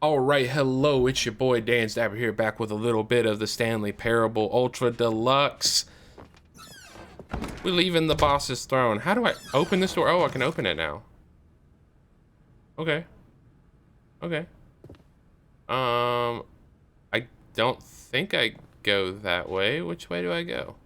All right, hello, it's your boy Dan Stabber here, back with a little bit of the Stanley Parable Ultra Deluxe. We're leaving the boss's throne. How do I open this door? Oh, I can open it now. Okay. Okay. I don't think I go that way. Which way do I go?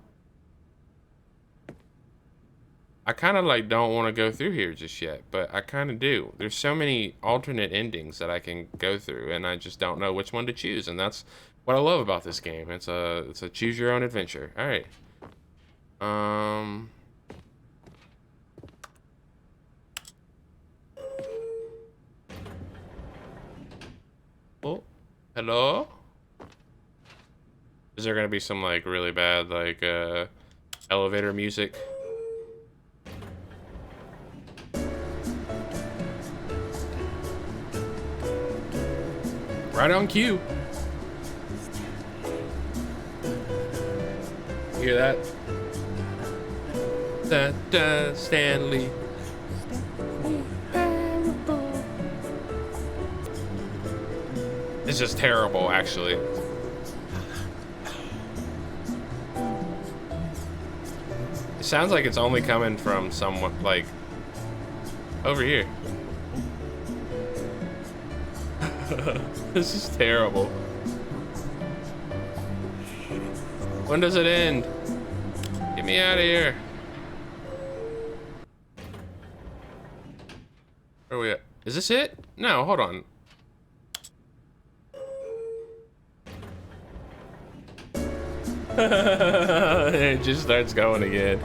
I kind of like don't want to go through here just yet, but I kind of do. There's so many alternate endings that I can go through, and I just don't know which one to choose, and that's what I love about this game. It's a choose your own adventure. All right. Um. Oh, hello? Is there gonna be some like really bad like elevator music? Right on cue. You hear that? Da da Stanley. It's just terrible, actually. It sounds like it's only coming from someone like over here. This is terrible. When does it end? Get me out of here. Where are we at? Is this it? No, hold on. It just starts going again.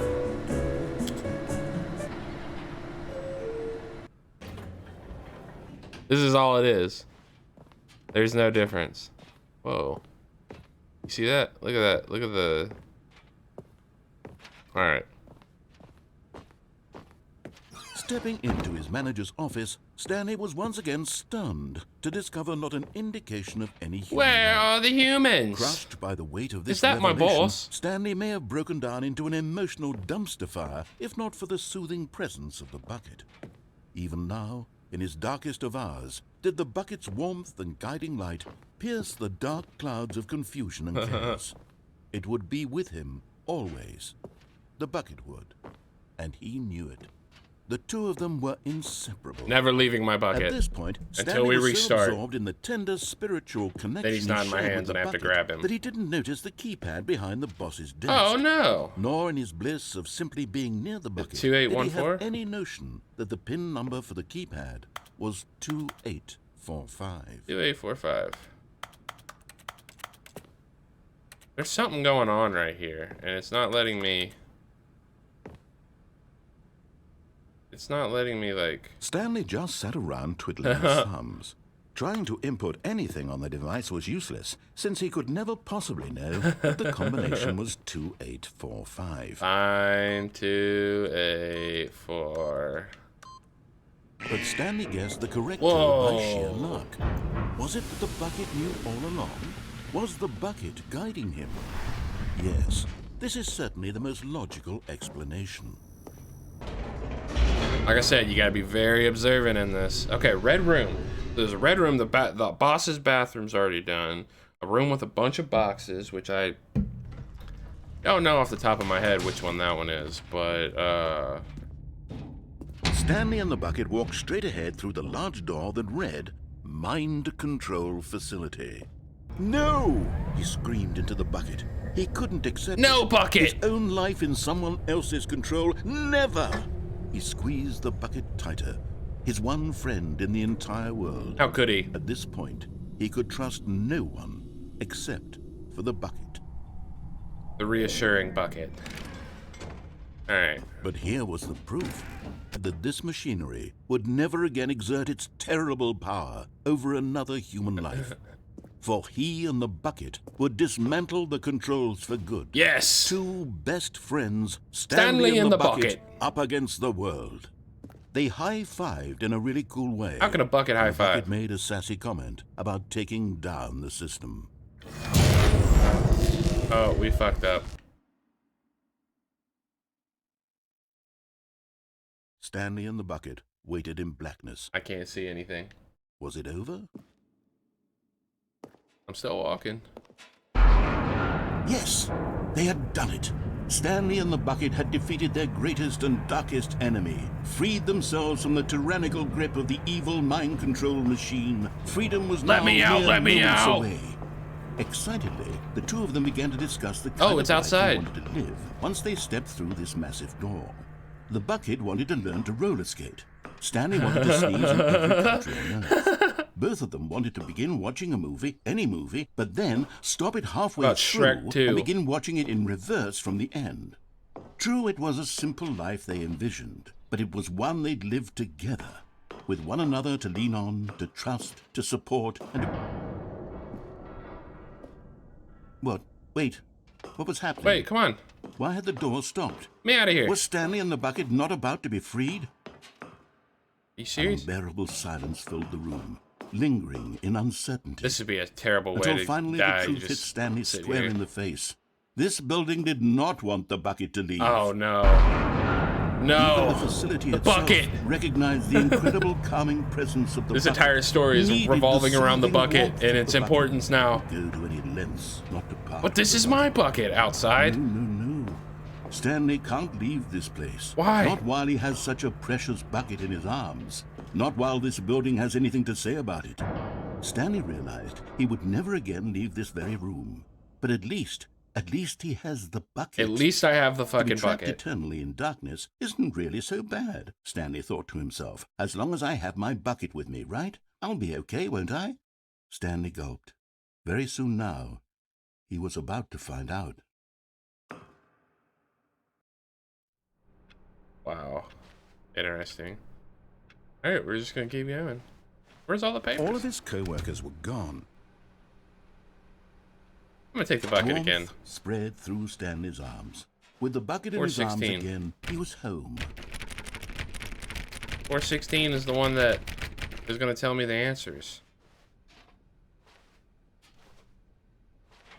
This is all it is. There's no difference. Whoa. You see that? Look at that. Look at the... Alright. Stepping into his manager's office, Stanley was once again stunned to discover not an indication of any human Where life. are the humans? Crushed by the weight of this Is that my revelation, boss? Stanley may have broken down into an emotional dumpster fire if not for the soothing presence of the bucket. Even now, in his darkest of hours, did the bucket's warmth and guiding light pierce the dark clouds of confusion and chaos. It would be with him always. The bucket would, and he knew it. The two of them were inseparable. Never leaving my bucket. At this point, until Stanley we was restart. so absorbed in the tender spiritual connection Then he's not in my shared hands with and I the have to bucket grab him. that he didn't notice the keypad behind the boss's desk. Oh no! Nor in his bliss of simply being near the bucket did he 2814? have any notion that the pin number for the keypad was 2845. 2845. There's something going on right here, and it's not letting me... It's not letting me, like... Stanley just sat around twiddling his thumbs. Trying to input anything on the device was useless, since he could never possibly know that the combination was 2845. Fine, 284. But Stanley guessed the correct Whoa. code by sheer luck. Was it that the bucket knew all along? Was the bucket guiding him? Yes, this is certainly the most logical explanation. Like I said, you gotta be very observant in this. Okay, red room. There's a red room. The boss's bathroom's already done. A room with a bunch of boxes, which I don't know off the top of my head which one that one is, but Stanley and the bucket walked straight ahead through the large door that read, Mind Control Facility. No! He screamed into the bucket. He couldn't accept no it. bucket! His own life in someone else's control. Never! He squeezed the bucket tighter. His one friend in the entire world. How could he? At this point, he could trust no one except for the bucket. The reassuring bucket. Alright. But here was the proof that this machinery would never again exert its terrible power over another human life. For he and the bucket would dismantle the controls for good. Yes! Two best friends, Stanley and the bucket, up against the world. They high-fived in a really cool way. How can a bucket high The bucket five? made a sassy comment about taking down the system. Oh, we fucked up. Stanley and the bucket waited in blackness. I can't see anything. Was it over? I'm still walking. Yes, they had done it. Stanley and the bucket had defeated their greatest and darkest enemy, freed themselves from the tyrannical grip of the evil mind control machine. Freedom was now Let me out! away. Excitedly, the two of them began to discuss the kind Oh, of it's life outside. they wanted to live once they stepped through this massive door. The bucket wanted to learn to roller skate. Stanley wanted to sneeze in every country on Earth. Both of them wanted to begin watching a movie, any movie, but then stop it halfway About through Shrek 2. and begin watching it in reverse from the end. True, it was a simple life they envisioned, but it was one they'd lived together, with one another to lean on, to trust, to support, and to... What? Wait. What was happening? Wait, come on. Why had the door stopped? Me out of here. Was Stanley and the bucket not about to be freed? You serious? Unbearable silence filled the room, lingering in uncertainty. This would be a terrible way Until to finally die. the truth hit Stanley square in the face. This building did not want the bucket to leave. Oh no. Even No. the facility The itself bucket. recognized the incredible calming presence of the This bucket. entire story is Needed revolving around the soothing bucket warmth and of its the bucket. importance now. Go to any lengths not to part. But this with is the my bucket. bucket outside. No. Stanley can't leave this place. Why? Not while he has such a precious bucket in his arms. Not while this building has anything to say about it. Stanley realized he would never again leave this very room. But at least he has the bucket. At least I have the To be fucking trapped bucket. eternally in darkness isn't really so bad, Stanley thought to himself. As long as I have my bucket with me, right? I'll be okay, won't I? Stanley gulped. Very soon now, he was about to find out. Wow. Interesting. Alright, we're just gonna keep going. Where's all the papers? All of his co-workers were gone. I'm gonna take the bucket Warmth again. spread through Stanley's arms. With the bucket in his arms 416. again, he was home. 416 is the one that is gonna tell me the answers.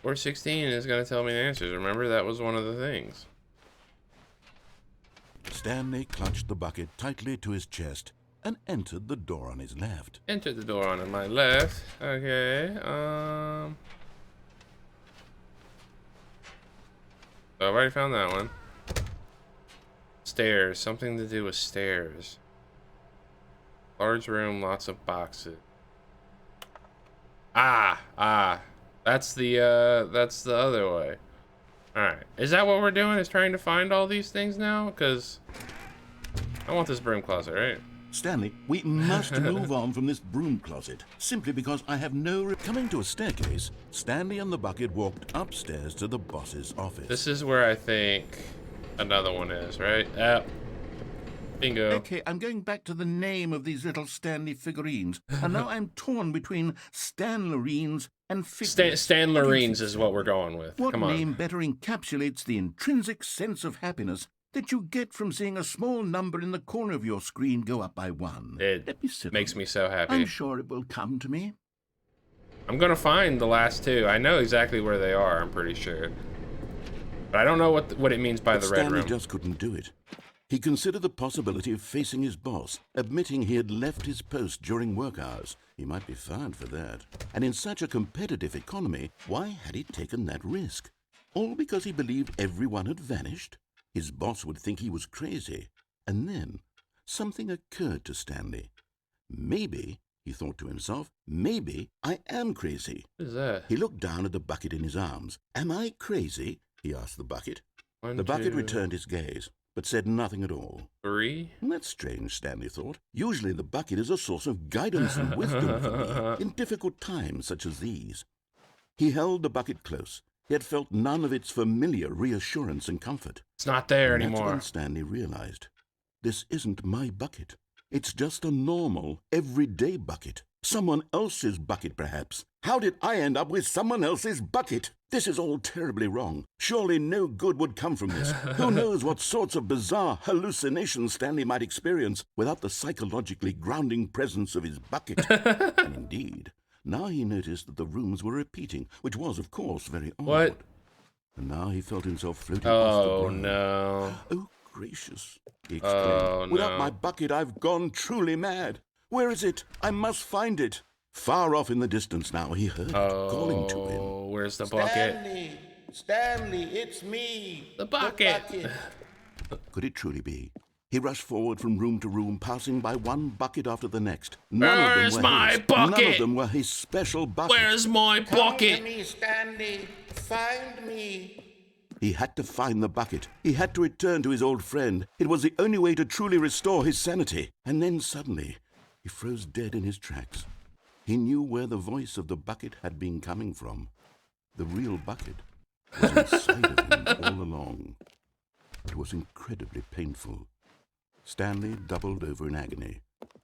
416 is gonna tell me the answers. Remember, that was one of the things. Stanley clutched the bucket tightly to his chest and entered the door on his left. Enter the door on my left. Okay. So I've already found that one. Stairs. Something to do with stairs. Large room, lots of boxes. That's the other way. Alright. Is that what we're doing? Is trying to find all these things now? Because I want this broom closet, right? Stanley, we must move on from this broom closet, simply because I have no... Coming to a staircase, Stanley and the bucket walked upstairs to the boss's office. This is where I think another one is, right? Bingo. Okay, I'm going back to the name of these little Stanley figurines, and now I'm torn between Stanlerines and figures. Stanlerines is what we're going with. What Come on. name better encapsulates the intrinsic sense of happiness that you get from seeing a small number in the corner of your screen go up by one? It Let me sit makes on me it. so happy. I'm sure it will come to me. I'm gonna find the last two. I know exactly where they are, I'm pretty sure. But I don't know what it means by But the red Stanley room. just couldn't do it. He considered the possibility of facing his boss, admitting he had left his post during work hours. He might be fired for that. And in such a competitive economy, why had he taken that risk? All because he believed everyone had vanished? His boss would think he was crazy. And then something occurred to Stanley. Maybe, he thought to himself, maybe I am crazy. What is that? He looked down at the bucket in his arms. Am I crazy? He asked the bucket. One, The bucket two, returned his gaze, but said nothing at all. 3. That's strange, Stanley thought. Usually the bucket is a source of guidance and wisdom for me in difficult times such as these. He held the bucket close, yet felt none of its familiar reassurance and comfort. It's not there And that's anymore. when Stanley realized, this isn't my bucket. It's just a normal, everyday bucket. Someone else's bucket, perhaps. How did I end up with someone else's bucket? This is all terribly wrong. Surely no good would come from this. Who knows what sorts of bizarre hallucinations Stanley might experience without the psychologically grounding presence of his bucket. And indeed, now he noticed that the rooms were repeating, which was, of course, very odd. What? And now he felt himself floating off the Oh ground. no. Oh, gracious, he exclaimed. Oh, Without no. my bucket, I've gone truly mad. Where is it? I must find it. Far off in the distance now, he heard it calling to him. Oh, where's the bucket? Stanley, Stanley, it's me. The bucket. Could it truly be? He rushed forward from room to room, passing by one bucket after the next. None Where's of them were my his. bucket? None of them were his special bucket. Where's my Come to bucket? me, Stanley. Find me. He had to find the bucket. He had to return to his old friend. It was the only way to truly restore his sanity. And then suddenly, he froze dead in his tracks. He knew where the voice of the bucket had been coming from. The real bucket was inside of him all along. It was incredibly painful. Stanley doubled over in agony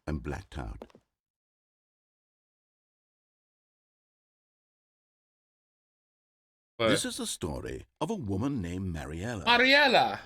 and blacked out. What? This is the story of a woman named Mariella. Mariella.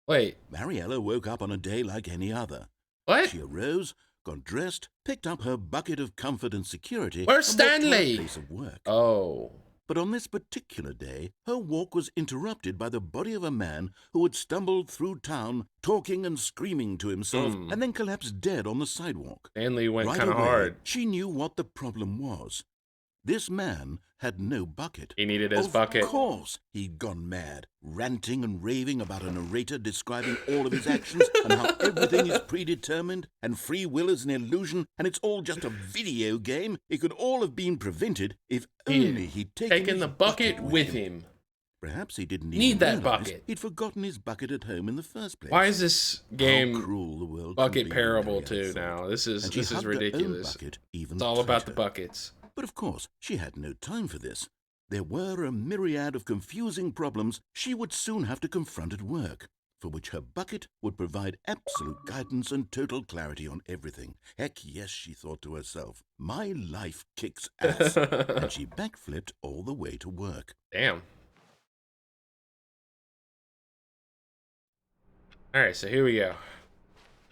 Wait, Mariella woke up on a day like any other. what? She arose, got dressed, picked up her bucket of comfort and security, Where's and walked to her Stanley? place of work. Oh. But on this particular day, her walk was interrupted by the body of a man who had stumbled through town, talking and screaming to himself, and then collapsed dead on the sidewalk. Stanley went Right kind of away, hard. she knew what the problem was. This man had no bucket. He needed his Of bucket. course, he'd gone mad, ranting and raving about a narrator describing all of his actions and how everything is predetermined and free will is an illusion and it's all just a video game. It could all have been prevented if only he'd taken the his bucket with him. Perhaps he didn't Need even that realize bucket. he'd forgotten his bucket at home in the first place. Why is this How game cruel the world bucket can be, parable Mariella too thought. now? This is And she hugged her own ridiculous. bucket even It's all about the tighter. buckets. But of course, she had no time for this. There were a myriad of confusing problems she would soon have to confront at work, for which her bucket would provide absolute guidance and total clarity on everything. Heck yes, she thought to herself, my life kicks ass. And she backflipped all the way to work. Damn. All right, so here we go.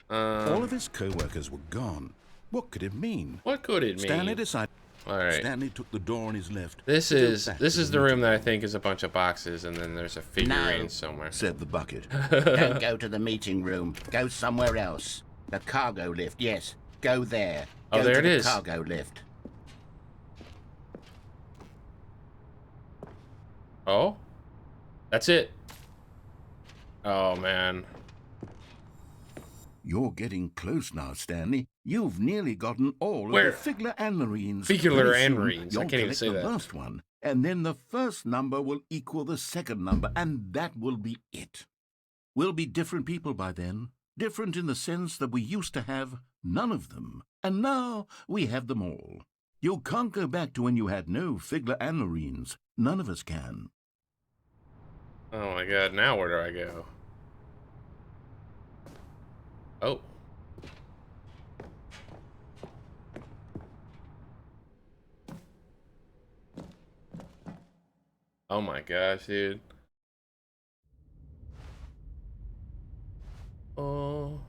All of his co-workers were gone. What could it mean? What could it mean? Stanley decided. All right. Stanley took the door on his left. This to go is back this to is the meeting room that I think is a bunch of boxes, and then there's a figurine No. somewhere. said the bucket. Don't go to the meeting room. Go somewhere else. The cargo lift, yes. Go there. Oh, Go there to it the is. cargo lift. Oh, that's it. Oh man. You're getting close now, Stanley. You've nearly gotten all Where? of the Figler and Marines. Figler Very and soon, Marines. I you'll can't even collect say the that. last one, and then the first number will equal the second number, and that will be it. We'll be different people by then. Different in the sense that we used to have none of them, and now we have them all. You can't go back to when you had no Figler and Marines. None of us can. Oh my god. Now where do I go? Oh. Oh my gosh, dude. Oh.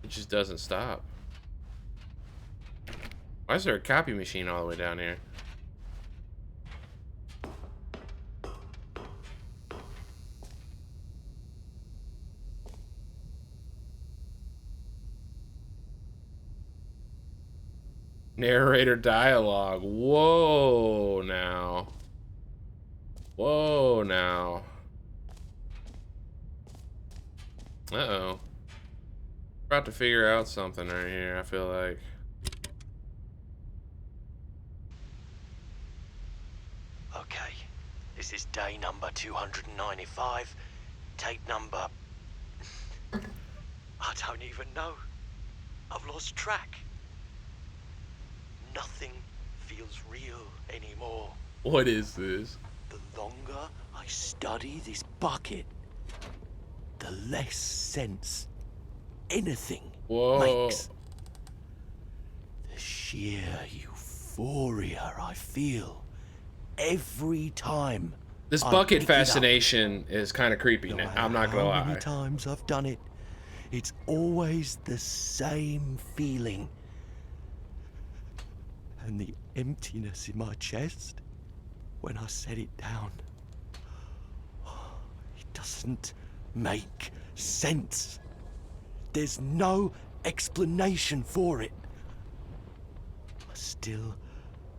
It just doesn't stop. Why is there a copy machine all the way down here? Narrator dialogue. Whoa, now. Whoa, now. Uh-oh. About to figure out something right here, I feel like. Okay, this is day number 295. Tape number... I don't even know. I've lost track. Nothing feels real anymore. What is this? The longer I study this bucket, the less sense anything Whoa. makes. The sheer euphoria I feel every time. This I bucket pick it up. fascination is kind of creepy. No Now. matter I'm not gonna how many lie. times I've done it, it's always the same feeling. And the emptiness in my chest when I set it down. It doesn't make sense. There's no explanation for it. I still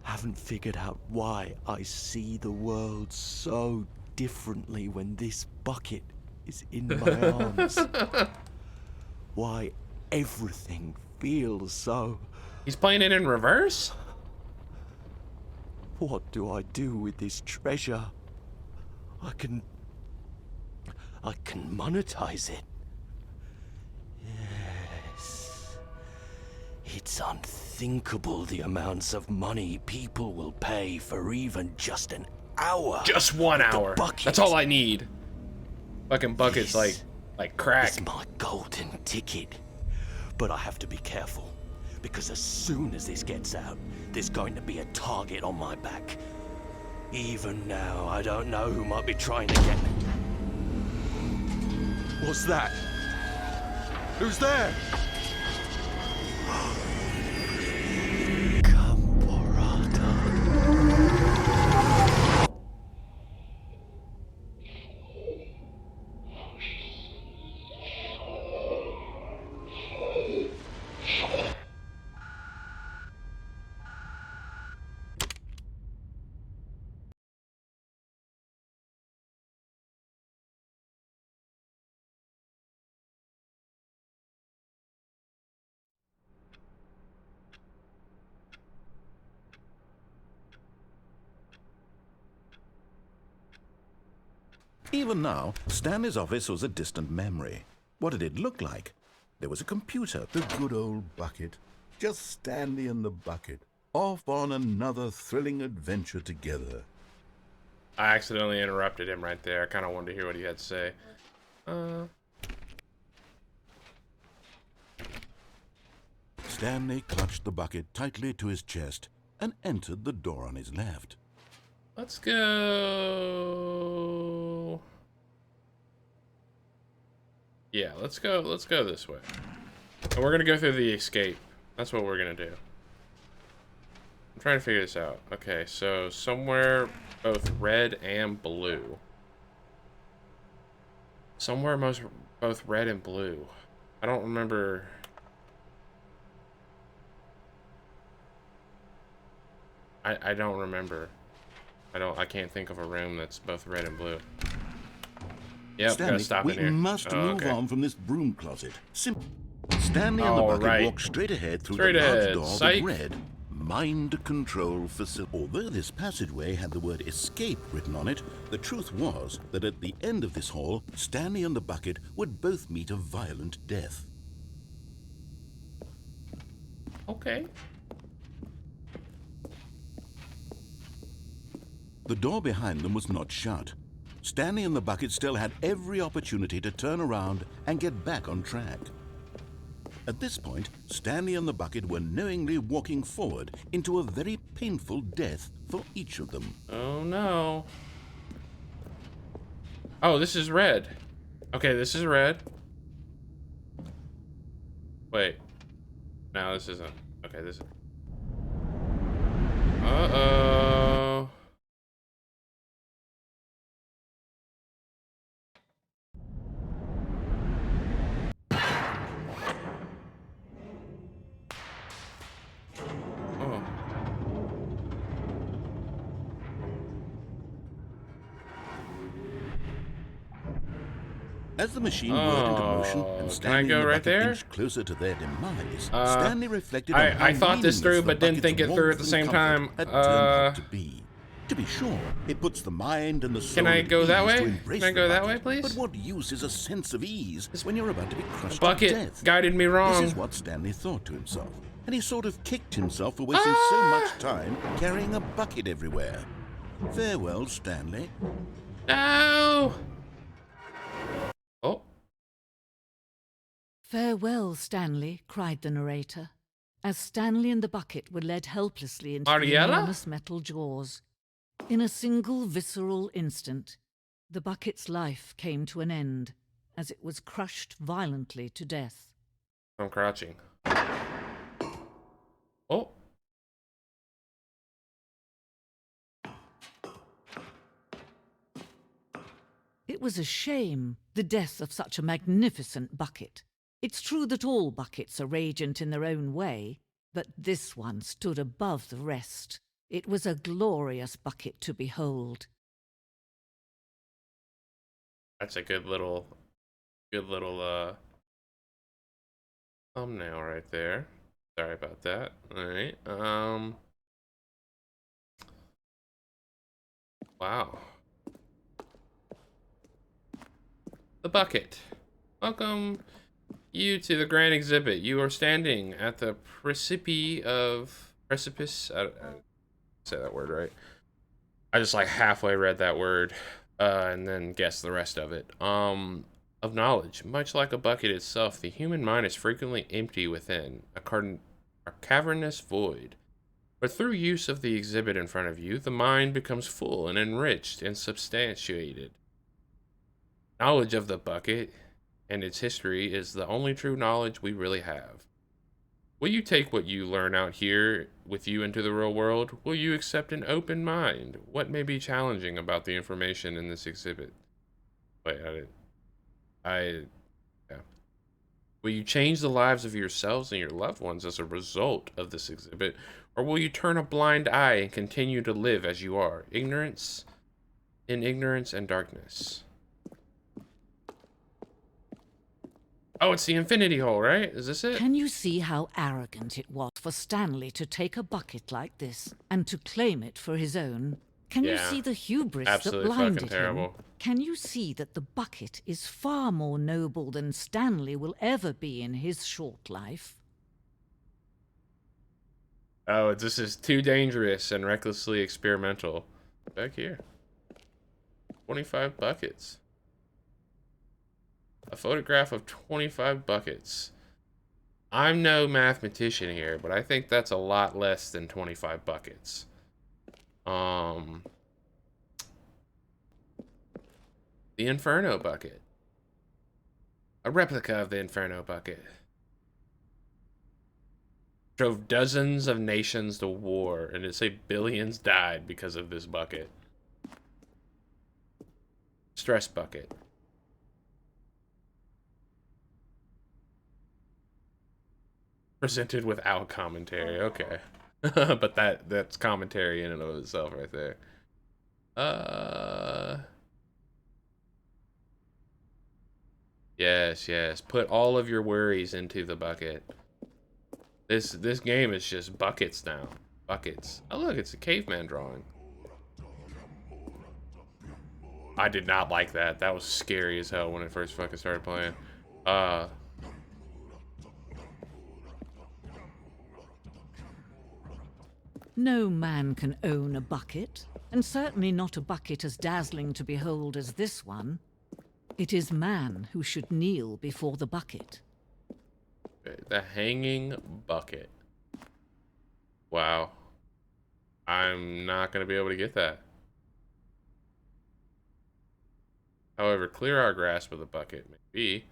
haven't figured out why I see the world so differently when this bucket is in my arms. Why everything feels so... He's playing it in reverse? What do I do with this treasure? I can monetize it. Yes. It's unthinkable the amounts of money people will pay for even just an hour. Just 1 hour. That's all I need. Fucking buckets like crack. It's my golden ticket. But I have to be careful, because as soon as this gets out, there's going to be a target on my back. Even now, I don't know who might be trying to get me. What's that? Who's there? Even now, Stanley's office was a distant memory. What did it look like? There was a computer. The good old bucket. Just Stanley and the bucket, off on another thrilling adventure together. I accidentally interrupted him right there. I kind of wanted to hear what he had to say. Stanley clutched the bucket tightly to his chest and entered the door on his left. Let's go. Yeah, let's go this way. And we're gonna go through the escape. That's what we're gonna do. I'm trying to figure this out. Okay, so somewhere both red and blue. Somewhere both red and blue. I don't remember. I don't remember. I can't think of a room that's both red and blue. Yep, Stanley, gotta stop in here. we must move on from this broom closet. Stanley and the bucket walked straight ahead through the large door with red mind control facility. Although this passageway had the word escape written on it, the truth was that at the end of this hall, Stanley and the bucket would both meet a violent death. Okay. The door behind them was not shut. Stanley and the bucket still had every opportunity to turn around and get back on track. At this point, Stanley and the bucket were knowingly walking forward into a very painful death for each of them. Oh no. Oh, this is red. Okay, this is red. Wait. No, this isn't. Okay, this is... Uh-oh. As the machine whirred into motion and Stanley and the bucket inched closer to their demise, Stanley reflected on how I thought this through, but didn't think it through at the same time. Had turned out to be. To be sure, it puts the mind and the soul Can I go that way? Can I go that way, please? But what use is a sense of ease when you're about to be crushed The bucket to death? guided me wrong. This is what Stanley thought to himself, and he sort of kicked himself for wasting so much time carrying a bucket everywhere. Farewell, Stanley. No! Oh. Farewell, Stanley, cried the narrator, as Stanley and the bucket were led helplessly into the Ariella? enormous metal jaws. In a single visceral instant, the bucket's life came to an end, as it was crushed violently to death. I'm crouching. Oh. It was a shame, the death of such a magnificent bucket. It's true that all buckets are radiant in their own way, but this one stood above the rest. It was a glorious bucket to behold. That's a good little thumbnail right there. Sorry about that. All right. Wow. The bucket. Welcome you to the grand exhibit. You are standing at the precipice. I say that word right. I just like halfway read that word, and then guessed the rest of it. Of knowledge. Much like a bucket itself, the human mind is frequently empty within, a cavernous void. But through use of the exhibit in front of you, the mind becomes full and enriched and substantiated. Knowledge of the bucket and its history is the only true knowledge we really have. Will you take what you learn out here with you into the real world? Will you accept an open mind? What may be challenging about the information in this exhibit? Wait, yeah. Will you change the lives of yourselves and your loved ones as a result of this exhibit? Or will you turn a blind eye and continue to live as you are, in ignorance and darkness? Oh, it's the infinity hole, right? Is this it? Can you see how arrogant it was for Stanley to take a bucket like this and to claim it for his own? Can you see the hubris that blinded him? Can you see that the bucket is far more noble than Stanley will ever be in his short life? Oh, this is too dangerous and recklessly experimental. Back here. 25 buckets. A photograph of 25 buckets. I'm no mathematician here, but I think that's a lot less than 25 buckets. The Inferno bucket. A replica of the Inferno bucket. Drove dozens of nations to war, and it say billions died because of this bucket. Stress bucket. Presented without commentary. Okay. But that's commentary in and of itself right there. Yes. Put all of your worries into the bucket. This game is just buckets now. Buckets. Oh look, it's a caveman drawing. I did not like that. That was scary as hell when it first fucking started playing. No man can own a bucket, and certainly not a bucket as dazzling to behold as this one. It is man who should kneel before the bucket. The hanging bucket. Wow. I'm not going to be able to get that. However clear our grasp of the bucket may be,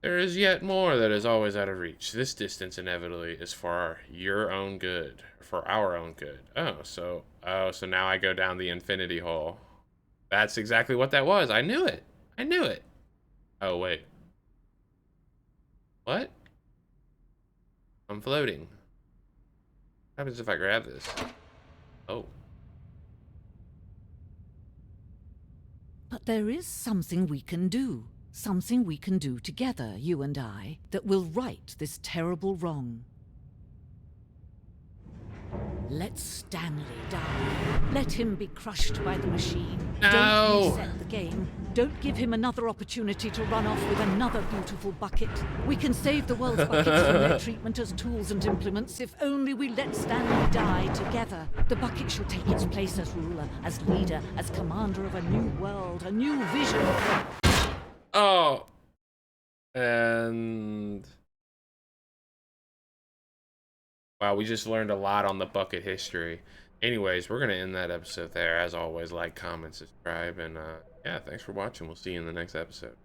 there is yet more that is always out of reach. This distance inevitably is for your own good, for our own good. So now I go down the infinity hole. That's exactly what that was. I knew it. Oh, wait. What? I'm floating. What happens if I grab this? Oh. But there is something we can do. Something we can do together, you and I, that will right this terrible wrong. Let Stanley die. Let him be crushed by the machine. No. Don't reset the game. Don't give him another opportunity to run off with another beautiful bucket. We can save the world's buckets from their treatment as tools and implements if only we let Stanley die together. The bucket shall take its place as ruler, as leader, as commander of a new world, a new vision. Oh. And wow, we just learned a lot on the bucket history. Anyways, we're gonna end that episode there. As always, like, comment, subscribe, and yeah, thanks for watching. We'll see you in the next episode.